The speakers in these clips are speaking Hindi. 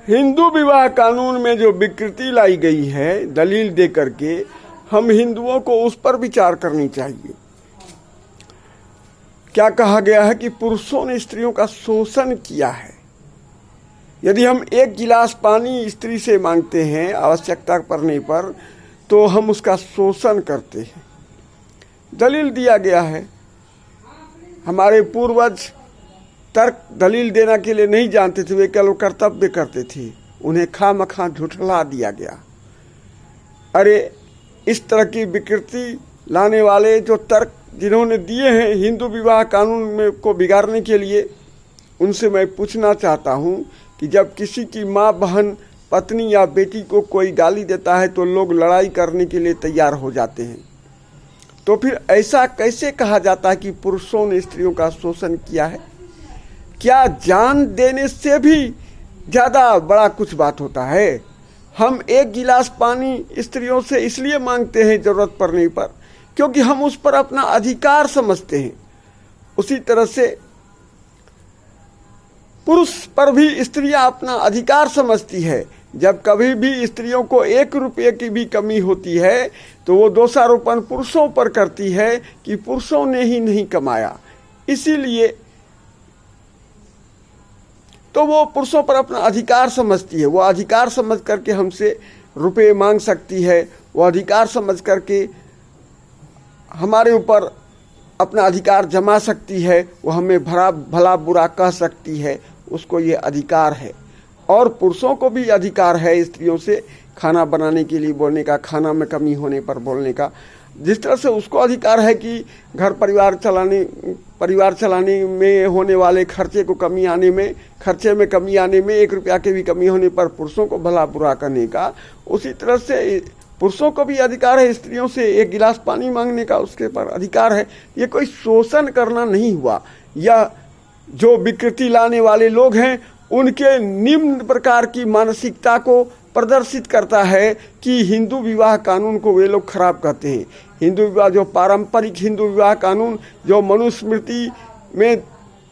हिंदू विवाह कानून में जो विकृति लाई गई है दलील दे करके, हम हिंदुओं को उस पर विचार करनी चाहिए। क्या कहा गया है कि पुरुषों ने स्त्रियों का शोषण किया है। यदि हम एक गिलास पानी स्त्री से मांगते हैं आवश्यकता पड़ने पर, तो हम उसका शोषण करते हैं। दलील दिया गया है। हमारे पूर्वज तर्क दलील देना के लिए नहीं जानते थे, वे केवल कर्तव्य करते थे। उन्हें खामखा झुठला दिया गया। अरे इस तरह की विकृति लाने वाले जो तर्क जिन्होंने दिए हैं हिंदू विवाह कानून में को बिगाड़ने के लिए, उनसे मैं पूछना चाहता हूं कि जब किसी की माँ, बहन, पत्नी या बेटी को कोई गाली देता है तो लोग लड़ाई करने के लिए तैयार हो जाते हैं, तो फिर ऐसा कैसे कहा जाता है कि पुरुषों ने स्त्रियों का शोषण किया है? क्या जान देने से भी ज़्यादा बड़ा कुछ बात होता है? हम एक गिलास पानी स्त्रियों से इसलिए मांगते हैं ज़रूरत पड़ने पर क्योंकि हम उस पर अपना अधिकार समझते हैं। उसी तरह से पुरुष पर भी स्त्रियां अपना अधिकार समझती है। जब कभी भी स्त्रियों को 1 रुपये की भी कमी होती है तो वो दोषारोपण पुरुषों पर करती है कि पुरुषों ने ही नहीं कमाया, इसीलिए तो वो पुरुषों पर अपना अधिकार समझती है। वो अधिकार समझ करके हमसे रुपए मांग सकती है। वो अधिकार समझ करके हमारे ऊपर अपना अधिकार जमा सकती है। वो हमें भला बुरा कह सकती है, उसको ये अधिकार है। और पुरुषों को भी अधिकार है स्त्रियों से खाना बनाने के लिए बोलने का, खाना में कमी होने पर बोलने का। जिस तरह से उसको अधिकार है कि घर परिवार चलाने में होने वाले खर्चे में कमी आने में 1 रुपया के भी कमी होने पर पुरुषों को भला बुरा करने का, उसी तरह से पुरुषों को भी अधिकार है स्त्रियों से 1 गिलास पानी मांगने का, उसके पर अधिकार है। ये कोई शोषण करना नहीं हुआ। यह जो विकृति लाने वाले लोग हैं उनके निम्न प्रकार की मानसिकता को प्रदर्शित करता है कि हिंदू विवाह कानून को वे लोग खराब कहते हैं। हिंदू विवाह, जो पारंपरिक हिंदू विवाह कानून जो मनुस्मृति में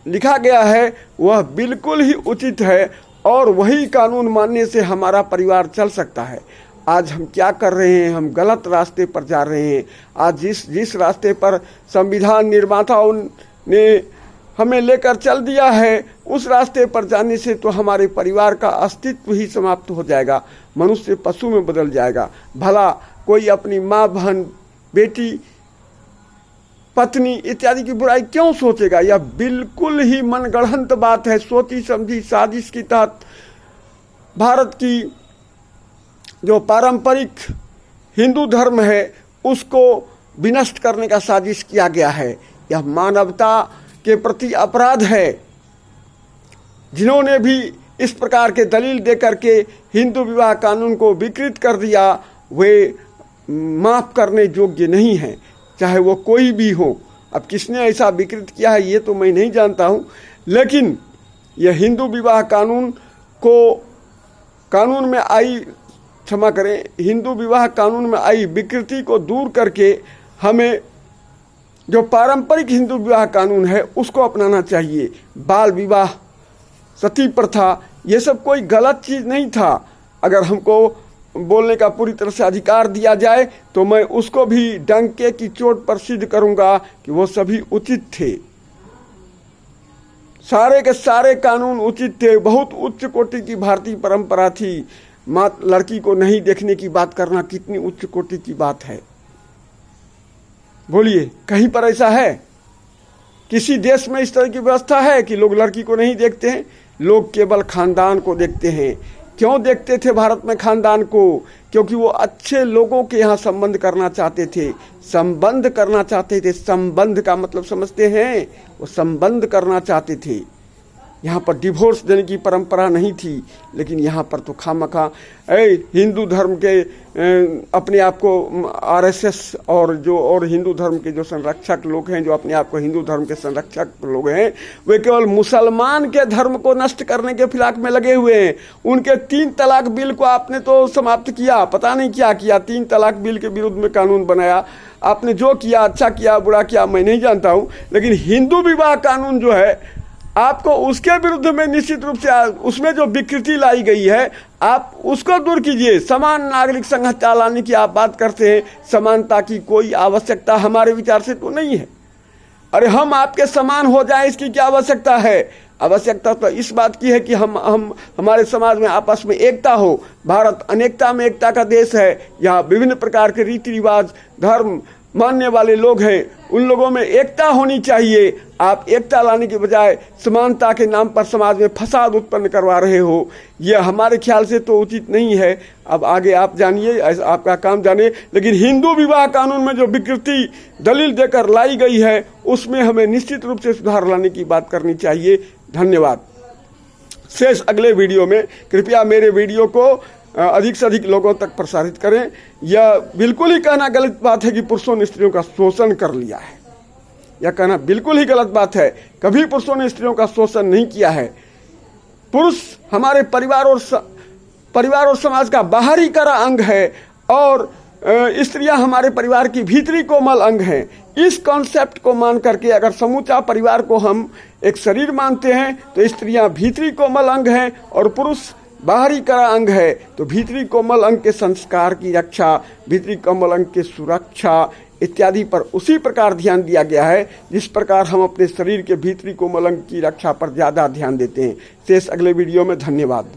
लिखा गया है, वह बिल्कुल ही उचित है और वही कानून मानने से हमारा परिवार चल सकता है। आज हम क्या कर रहे हैं? हम गलत रास्ते पर जा रहे हैं। आज जिस रास्ते पर संविधान निर्माताओं ने हमें लेकर चल दिया है, उस रास्ते पर जाने से तो हमारे परिवार का अस्तित्व ही समाप्त हो जाएगा। मनुष्य पशु में बदल जाएगा। भला कोई अपनी माँ, बहन, बेटी, पत्नी इत्यादि की बुराई क्यों सोचेगा? यह बिल्कुल ही मनगढ़ंत बात है। सोची समझी साजिश के तहत भारत की जो पारंपरिक हिंदू धर्म है उसको विनष्ट करने का साजिश किया गया है। यह मानवता के प्रति अपराध है। जिन्होंने भी इस प्रकार के दलील दे करके हिंदू विवाह कानून को विकृत कर दिया, वे माफ करने योग्य नहीं हैं, चाहे वो कोई भी हो। अब किसने ऐसा विकृत किया है ये तो मैं नहीं जानता हूँ, लेकिन यह हिंदू विवाह कानून में आई, क्षमा करें, हिंदू विवाह कानून में आई विकृति को दूर करके हमें जो पारंपरिक हिंदू विवाह कानून है उसको अपनाना चाहिए। बाल विवाह, सती प्रथा, ये सब कोई गलत चीज़ नहीं था। अगर हमको बोलने का पूरी तरह से अधिकार दिया जाए तो मैं उसको भी डंके की चोट पर सिद्ध करूंगा कि वो सभी उचित थे। सारे के सारे कानून उचित थे। बहुत उच्च कोटि की भारतीय परंपरा थी। लड़की को नहीं देखने की बात करना कितनी उच्च कोटि की बात है। बोलिए, कहीं पर ऐसा है? किसी देश में इस तरह की व्यवस्था है कि लोग लड़की को नहीं देखते हैं? लोग केवल खानदान को देखते हैं। क्यों देखते थे भारत में खानदान को? क्योंकि वो अच्छे लोगों के यहाँ संबंध करना चाहते थे। संबंध का मतलब समझते हैं? वो संबंध करना चाहते थे। यहाँ पर डिवोर्स देने की परंपरा नहीं थी, लेकिन यहाँ पर तो खामखा हिंदू धर्म के अपने आप को आरएसएस और हिंदू धर्म के जो संरक्षक लोग हैं, जो अपने आप को हिंदू धर्म के संरक्षक लोग हैं, वे केवल मुसलमान के धर्म को नष्ट करने के फिराक में लगे हुए हैं। उनके 3 तलाक बिल को आपने तो समाप्त किया, पता नहीं क्या किया। 3 तलाक बिल के विरुद्ध में कानून बनाया। आपने जो किया, अच्छा किया बुरा किया मैं नहीं जानता हूँ, लेकिन हिंदू विवाह कानून जो है आपको उसके विरुद्ध में निश्चित रूप से उसमें जो विकृति लाई गई है आप उसको दूर कीजिए। समान नागरिक संहिता लाने की आप बात करते हैं, समानता की कोई आवश्यकता हमारे विचार से तो नहीं है। अरे हम आपके समान हो जाए इसकी क्या आवश्यकता है? आवश्यकता तो इस बात की है कि हम हमारे समाज में आपस में एकता हो। भारत अनेकता में एकता का देश है। यहाँ विभिन्न प्रकार के रीति रिवाज धर्म मानने वाले लोग हैं, उन लोगों में एकता होनी चाहिए। आप एकता लाने के बजाय समानता के नाम पर समाज में फसाद उत्पन्न करवा रहे हो, यह हमारे ख्याल से तो उचित नहीं है। अब आगे आप जानिए, आपका काम जानिए। लेकिन हिंदू विवाह कानून में जो विकृति दलील देकर लाई गई है उसमें हमें निश्चित रूप से सुधार लाने की बात करनी चाहिए। धन्यवाद। शेष अगले वीडियो में कृपया मेरे वीडियो को अधिक से अधिक लोगों तक प्रसारित करें। यह बिल्कुल ही कहना गलत बात है कि पुरुषों ने स्त्रियों का शोषण कर लिया है। यह कहना बिल्कुल ही गलत बात है। कभी पुरुषों ने स्त्रियों का शोषण नहीं किया है। पुरुष हमारे परिवार और समाज का बाहरी करा अंग है और स्त्रियां हमारे परिवार की भीतरी कोमल अंग हैं। इस कॉन्सेप्ट को मान करके अगर समूचा परिवार को हम एक शरीर मानते हैं तो स्त्रियां भीतरी कोमल अंग हैं और पुरुष बाहरी करा अंग है। तो भीतरी कोमल अंग के संस्कार की रक्षा, भीतरी कोमल अंग की सुरक्षा इत्यादि पर उसी प्रकार ध्यान दिया गया है जिस प्रकार हम अपने शरीर के भीतरी कोमल अंग की रक्षा पर ज़्यादा ध्यान देते हैं। शेष अगले वीडियो में। धन्यवाद।